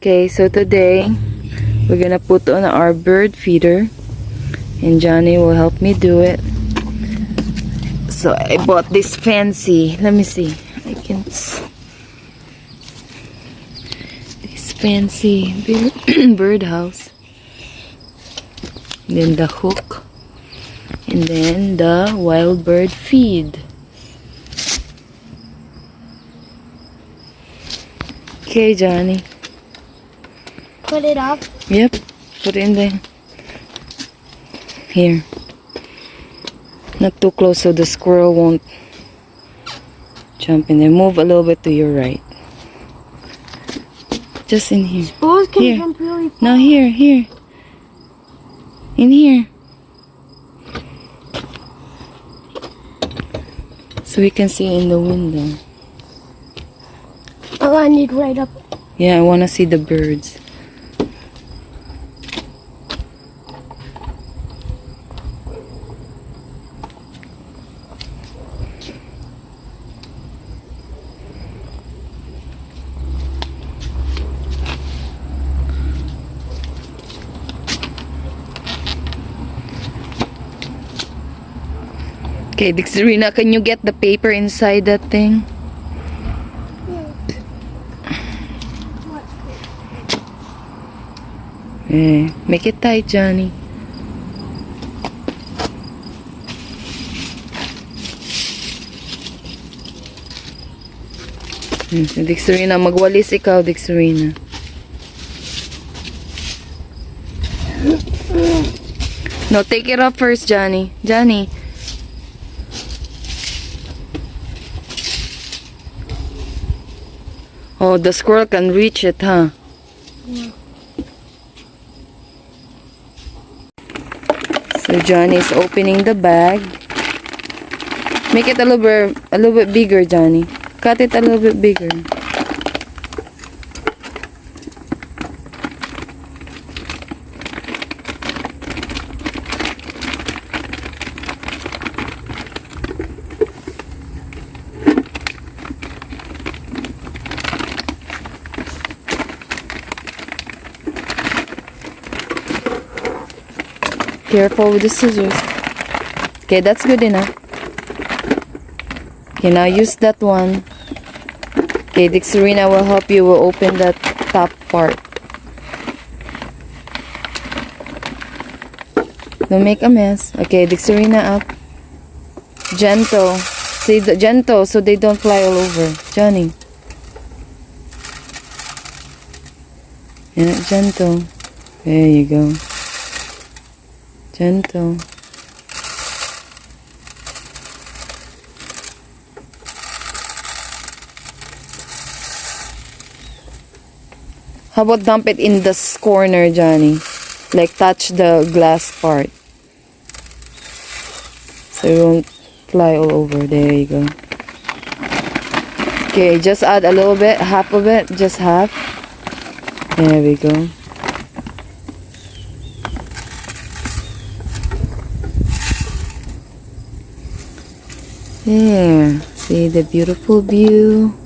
Okay, so today we're gonna put on our bird feeder and Johnny will help me do it. So I bought this fancy, let me see, I can this fancy birdhouse. Then the hook, and then the wild bird feed. Okay, Johnny. Put it up. Yep, put it in there. Here. Not too close so the squirrel won't jump in there. Move a little bit to your right. Just in here. Squirrels can Here. jump really far. No, here. In here. So we can see in the window. Oh, I need right up. Yeah, I want to see the birds. Okay, Dixerina, can you get the paper inside that thing? Yeah, make it tight, Johnny. Dixerina, magwalis ikaw, Dixerina. No, take it off first, Johnny. Johnny. Oh, the squirrel can reach it, huh? Yeah. So Johnny is opening the bag. Make it a little bit bigger, Johnny. Cut it a little bit bigger. Careful with the scissors. Okay, that's good enough. Okay, now use that one. Okay, Dixerina will help you. Will open that top part. Don't make a mess. Okay, Dixerina up. Gentle. See, gentle so they don't fly all over. Johnny. Yeah, gentle. There you go. Gentle. How about dump it in this corner, Johnny? Like touch the glass part. So it won't fly all over. There you go. Okay, just add a little bit, half of it, just half. There we go. There, see the beautiful view.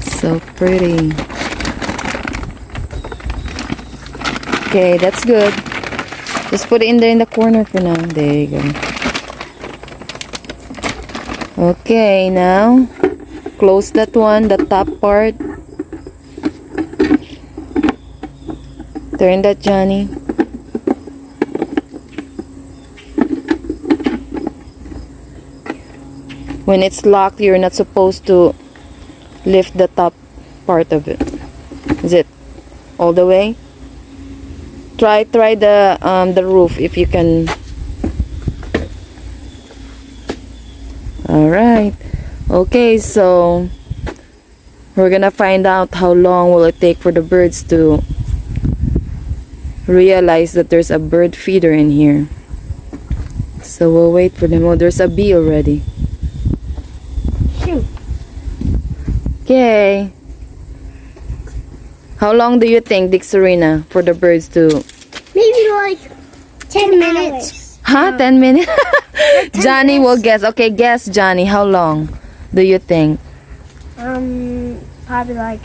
So pretty. Okay, that's good. Just put it in there in the corner for now. There you go. Okay, now close that one, the top part. Turn that, Johnny. When it's locked, you're not supposed to lift the top part of it. Is it all the way? Try the roof if you can. All right. Okay, so we're gonna find out how long will it take for the birds to realize that there's a bird feeder in here. So we'll wait for them. Oh, there's a bee already. Shoot. Okay. How long do you think, Dixerina, for the birds to... Maybe like 10 minutes. Huh? 10 minutes? 10 Johnny minutes. will guess. Okay, guess, Johnny. How long do you think? Probably like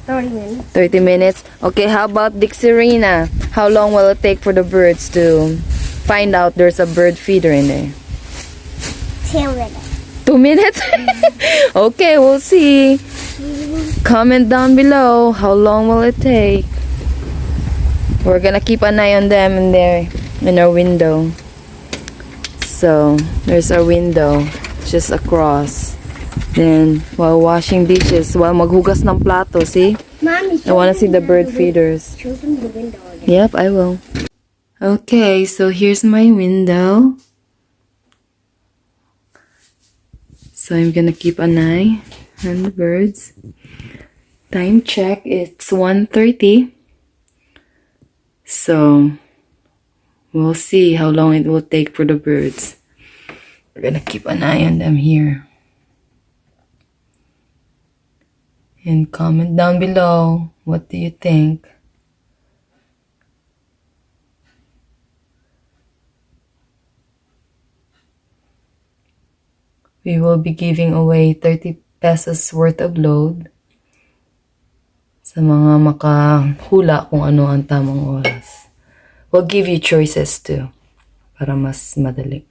30 minutes. 30 minutes. Okay, how about Dixirina? How long will it take for the birds to find out there's a bird feeder in there? 2 minutes. 2 minutes? Okay, we'll see. Comment down below. How long will it take? We're gonna keep an eye on them in our window. So, there's our window. Just across. Then, while washing dishes, while maghugas ng plato, see? Mommy, I wanna see the bird feeders. show them the window again. Yep, I will. Okay, so here's my window. So I'm gonna keep an eye on the birds. Time check, it's 1:30. So we'll see how long it will take for the birds. We're gonna keep an eye on them here. And comment down below, what do you think? We will be giving away 30 pesos worth of load sa mga makahula kung ano ang tamang oras. We'll give you choices too para mas madali.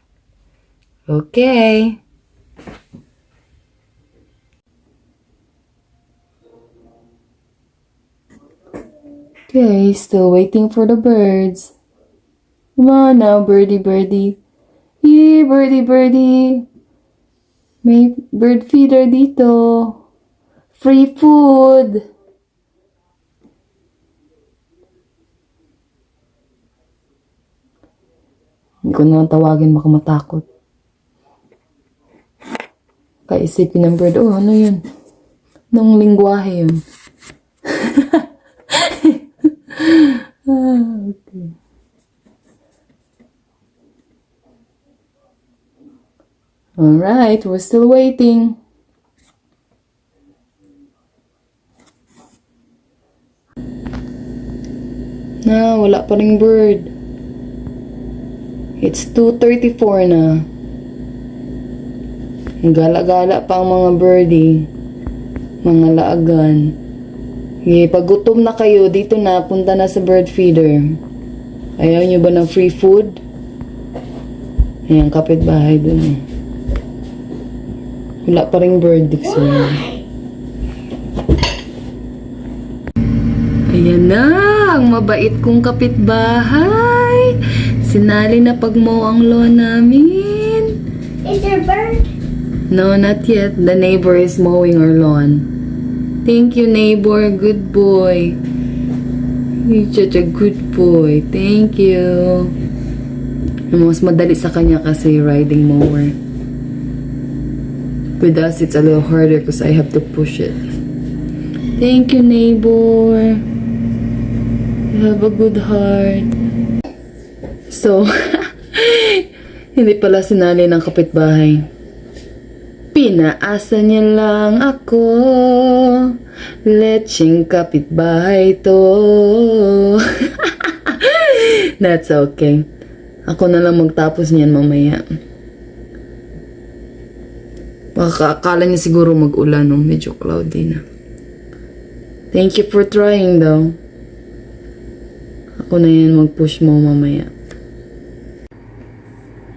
Okay. Okay, still waiting for the birds. Come on now, birdie, birdie. Yee, birdie, birdie. May bird feeder dito. Free food. Hindi ko naman tawagin, baka matakot. Kaisipin ng bird, oh, ano yun? Anong lingwahe yun? Okay. Alright, we're still waiting. Wala pa ring bird. It's 2:34 na. Gala-gala pa ang mga birdie. Mga laagan. Okay, pag gutom na kayo, dito na, punta na sa bird feeder. Ayaw nyo ba ng free food? Ayan, kapitbahay dun eh. Wala pa ring bird, Dixon. Ayan na, ang mabait kong kapitbahay. Sinali na pagmow ang lawn namin. Is there a bird? No, not yet. The neighbor is mowing our lawn. Thank you, neighbor. Good boy. You're such a good boy. Thank you. Mas madali sa kanya kasi riding mower. With us, it's a little harder because I have to push it. Thank you, neighbor. You have a good heart. So, hindi pala sinali ng kapitbahay. Pinaasa niya lang ako. Lecheng kapitbahay to. That's okay. Ako na lang magtapos niyan mamaya. Baka akala niya siguro mag-ulan, no? Medyo cloudy na. Thank you for trying, though. Ako na yan mag-push mo mamaya.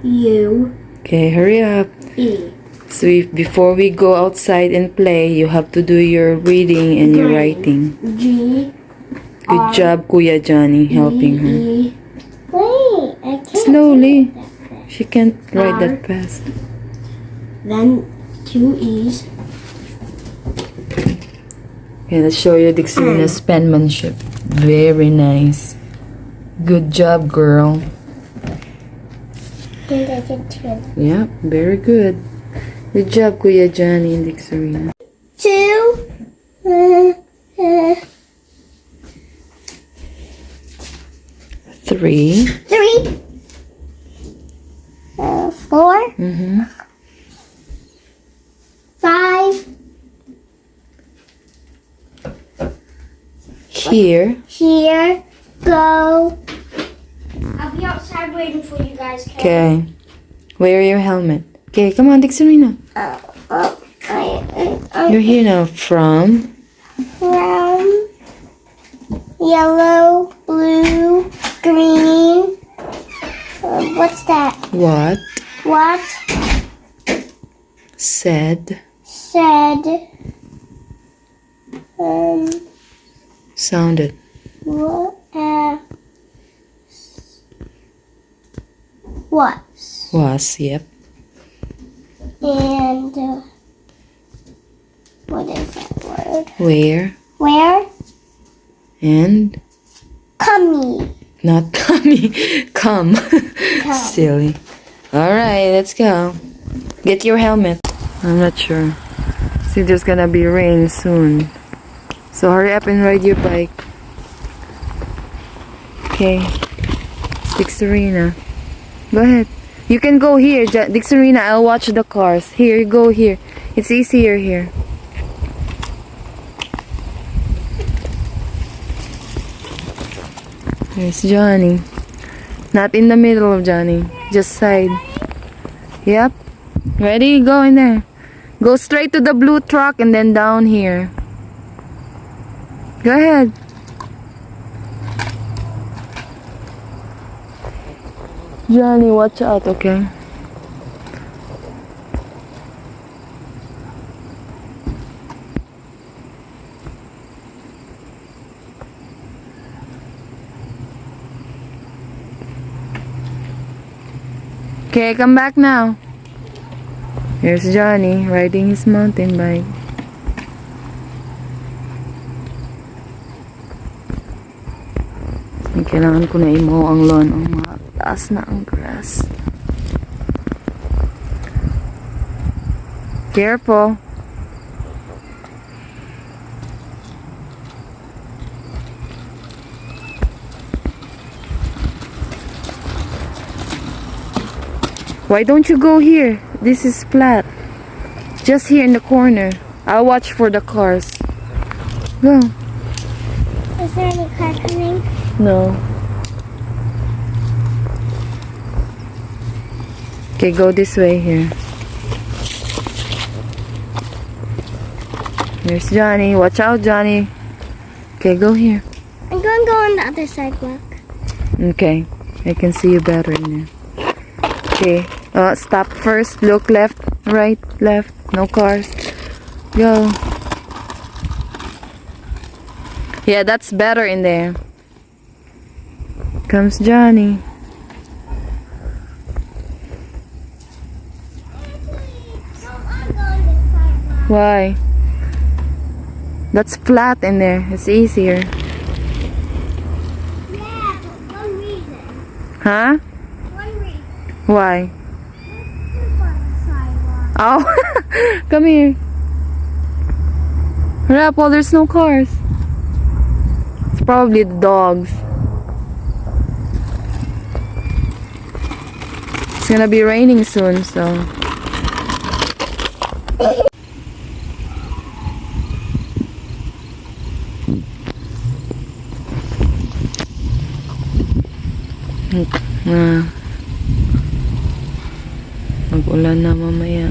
U. Okay, hurry up. E. So before we go outside and play, you have to do your reading and your writing. G. Good job, Kuya Johnny, helping her. E. Wait, I can't. Slowly. She can't write that fast. Then 2 E's. Okay, let's show you Dixie's penmanship. Very nice. Good job, girl. And I get 2. Yep, very good. Good job, Kuya Johnny and Dixie. 2. 3. 3. 4. 5. Here. Here. Go. I'll be outside waiting for you guys. Okay. Wear your helmet. Okay, come on, Dixie. I You're here now. From. brown, yellow, blue, green. What's that? What? What? Said. Sounded. What? Was, yep. And what is that word? Where. Where? And. Cummy. Not coming. Come. Silly. Alright, let's go. Get your helmet. I'm not sure. See, there's gonna be rain soon. So hurry up and ride your bike. Okay. Dixarina. Go ahead. You can go here, Dixarina. I'll watch the cars. Here, you go here. It's easier here. There's Johnny. Not in the middle of Johnny. Just side. Yep. Ready? Go in there. Go straight to the blue truck and then down here. Go ahead. Johnny, watch out, okay? Okay, come back now. Here's Johnny riding his mountain bike. Kailangan ko na i-mow ang lawn. Ang mataas na ang grass. Careful. Why don't you go here? This is flat. Just here in the corner. I'll watch for the cars. Go. Is there any car coming? No. Okay, go this way here. There's Johnny. Watch out, Johnny. Okay, go here. I'm going to go on the other sidewalk. Okay, I can see you better in there. Okay, stop first. Look left, right, left. No cars. Go. Yeah, that's better in there. Comes Johnny. Why? That's flat in there. It's easier. Yeah, but one reason. Huh? One reason. Why? Let's on the sidewalk. Oh, come here. Hurry up while there's no cars. It's probably the dogs. It's gonna be raining soon, so. Mag-ulan na mamaya.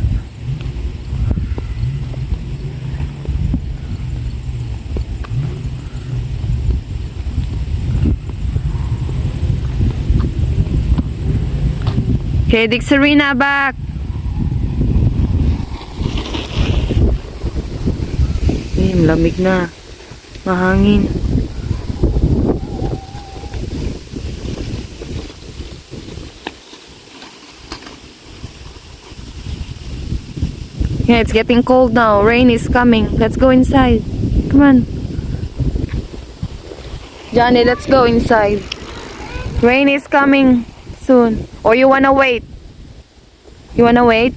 Okay, Dixarina, back. Lamig na. Mahangin. Yeah, it's getting cold now. Rain is coming. Let's go inside. Come on. Johnny, let's go inside. Rain is coming soon. Or you wanna wait? You wanna wait?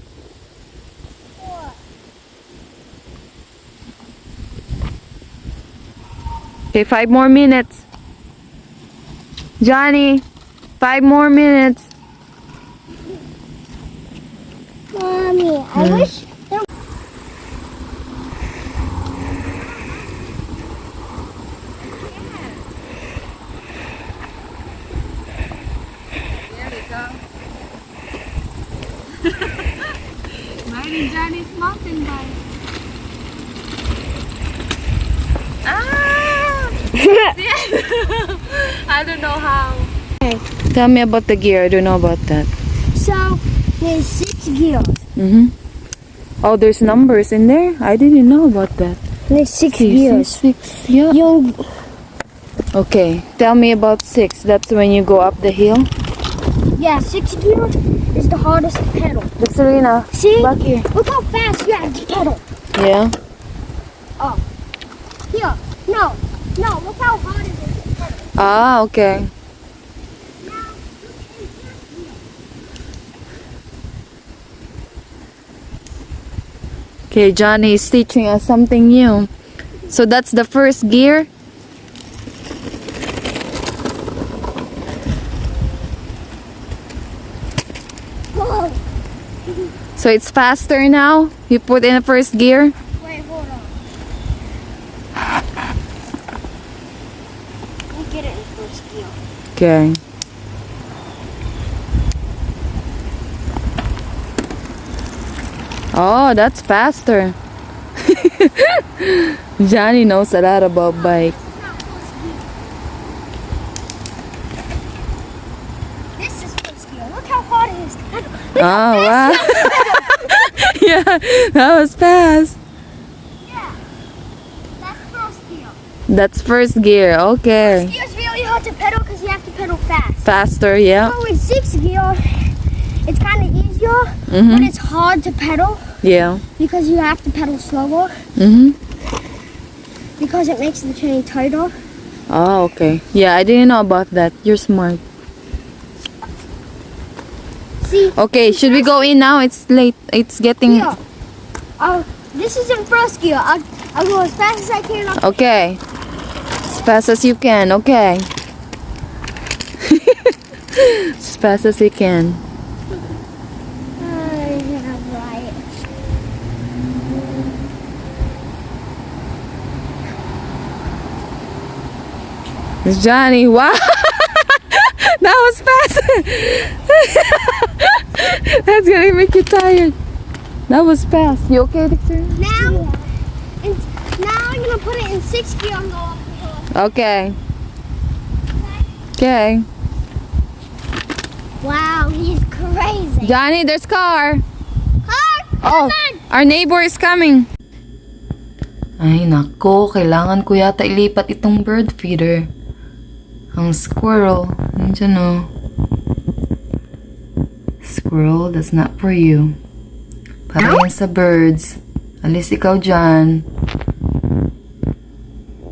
Okay, 5 more minutes. Johnny, 5 more minutes. Mommy, I wish there Riding Johnny's mountain bike. Ah! I don't know how. Tell me about the gear. I don't know about that. So there's 6 gears. Mm-hmm. Oh, there's numbers in there? I didn't know about that. There's 6 See, gears. 6. Yeah. Yung Okay. Tell me about 6. That's when you go up the hill. Yeah, 6 gear is the hardest pedal. Look, Serena. See? Back here. Look how fast you have to pedal. Yeah. Oh. Here. No. No, look how hard it is to pedal. Ah, okay. Now, Okay, Johnny is teaching us something new. So that's the first gear. whoa. So it's faster now. You put in the first gear. Wait, hold on. Let me get it in first gear. Okay. Oh, that's faster. Johnny knows a lot about bike. This is first gear. Look how hard it is to pedal. Oh, wow. Yeah, that was fast. Yeah. That's first gear. That's first gear. Okay. Gear's really hard to pedal because you have to pedal fast. Faster, yeah. So with 6 gear, it's kind of easier, but Mm-hmm. it's hard to pedal Yeah. because you have to pedal slower Mm-hmm. because it makes the chain tighter. Oh, okay. Yeah, I didn't know about that. You're smart. See, Okay, should we go in now? It's late. It's getting... here. This is in first gear. I'll go as fast as I can up. Okay. As fast as you can. Okay. As fast as you can. Yeah, right. It's Johnny. Wow. That was fast. That's gonna make you tired. That was fast. You okay, Victor? Now, now I'm gonna put it in 6 gear and go up the hill. Okay. Okay. Wow, he's crazy. Johnny, there's car. Car, Oh, our neighbor is coming. Ay, nako. Kailangan ko yata ilipat itong bird feeder. Ang squirrel. Nandiyan o. Squirrel, that's not for you. Para yan sa birds. Alis ikaw dyan.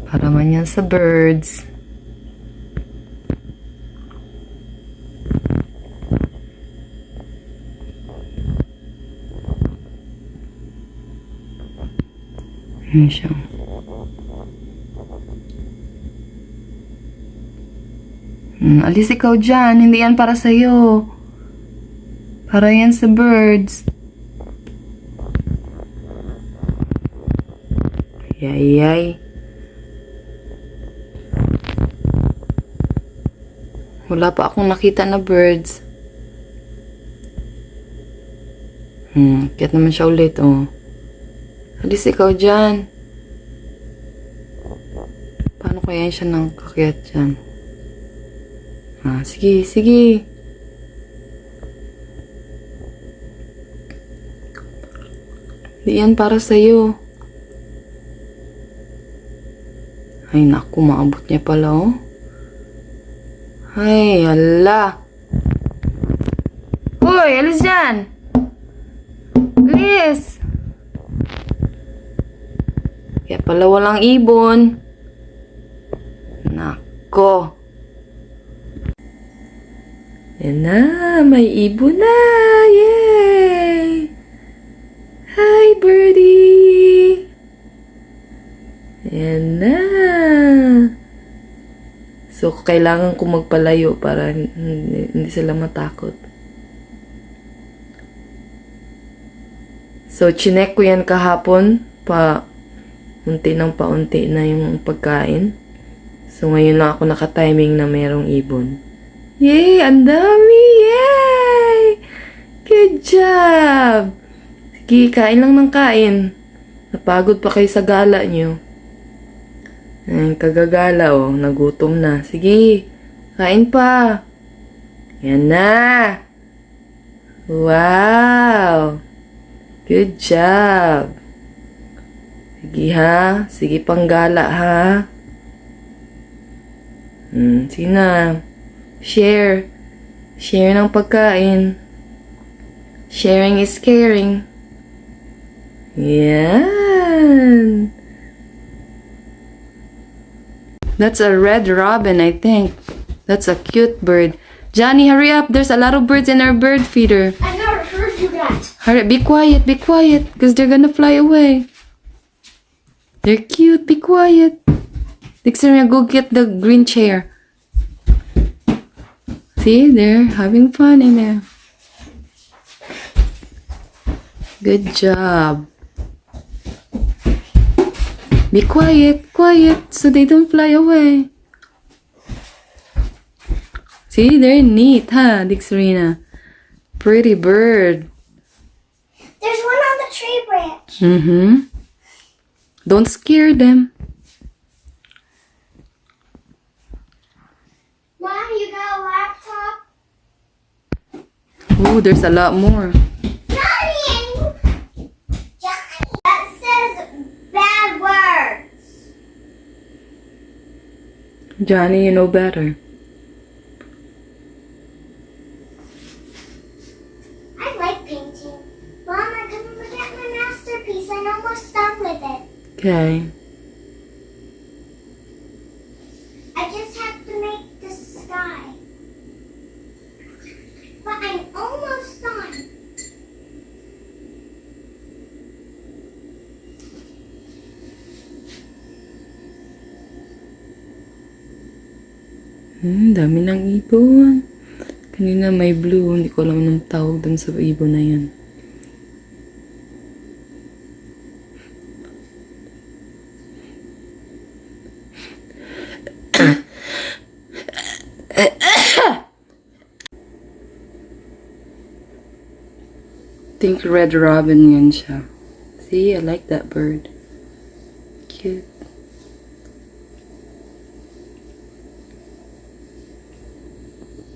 Para man yan sa birds. Ayan siya. Alis ikaw dyan. Hindi yan para sa'yo. Para yan sa birds. Yay. Wala pa akong nakita na birds. Kaya naman siya ulit, oh. Alis ikaw dyan. Paano kaya siya nang kakiyat dyan? Sige. Di yan para sa'yo. Ay, naku, maabot niya pala, oh. Ay, hala. Hoy, alis dyan. Alis. Kaya pala walang ibon. Nako. Yan na, may ibon na. Yay! Hi, birdie. Yan na. So, kailangan ko magpalayo para hindi sila matakot. So, chinek ko yan kahapon unti ng paunti na yung pagkain. So, ngayon lang ako nakatiming na mayroong ibon. Yay! Ang dami! Yay! Good job! Sige, kain lang ng kain. Napagod pa kayo sa gala nyo. Ayan, kagagala oh. Nagutom na. Sige. Kain pa. Yan na. Wow. Good job. Sige ha. Sige panggala ha. Sige na. Share. Share ng pagkain. Sharing is caring. Yan. That's a red robin, I think. That's a cute bird. Johnny, hurry up. There's a lot of birds in our bird feeder. I never heard you guys. Hurry, be quiet, because they're gonna fly away. They're cute, be quiet. Dixon, go get the green chair. See, they're having fun in there. Good job. Be quiet, so they don't fly away. See, they're neat, huh, Dixerina? Pretty bird. There's one on the tree branch. Don't scare them. Mom, you got a laptop? Oh, there's a lot more. Johnny! That says bad words. Johnny, you know better. I like painting. Mama, come look at my masterpiece. I'm almost done with it. Okay. I just have to make the sky. But I'm almost done. Dami ng ibon. Kanina may blue. Hindi ko alam anong tawag dun sa ibon na yan. Think red robin yan siya. See, I like that bird. Cute.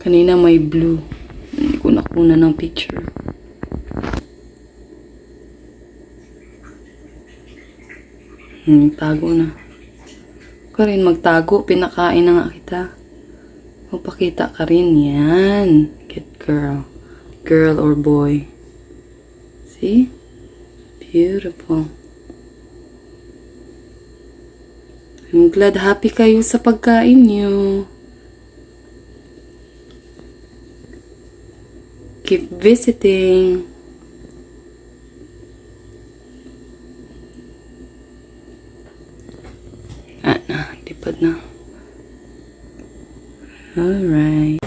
Kanina may blue. Hindi ko nakuna ng picture. Tago na. Ka rin magtago. Pinakain na nga kita. Magpakita ka rin. Yan. Good girl. Girl or boy. See? Beautiful. I'm glad happy kayo sa pagkain niyo. Keep visiting. Lipad na. Alright.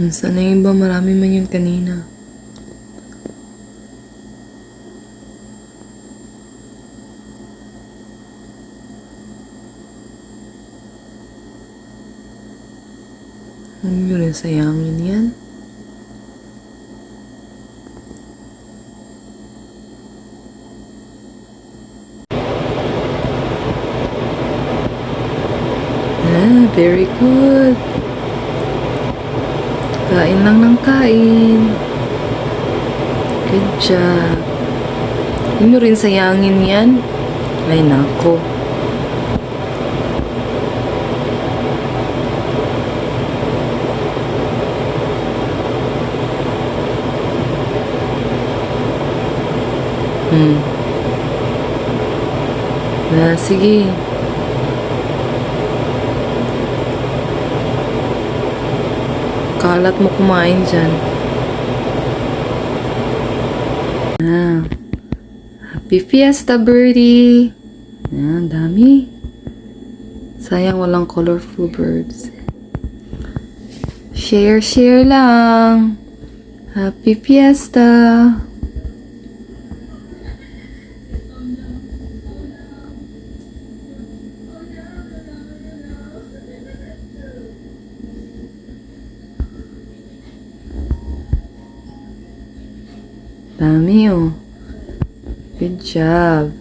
Sana yung iba marami man yun kanina. Ano yun, sayangin yan? Very good. Kain lang ng kain. Good job. Hindi mo rin sayangin yan. Ay, nako. Sige. Kalat mo kumain dyan. Happy Fiesta, birdie! Dami. Sayang walang colorful birds. Share lang. Happy Fiesta! Dami oh. Good job.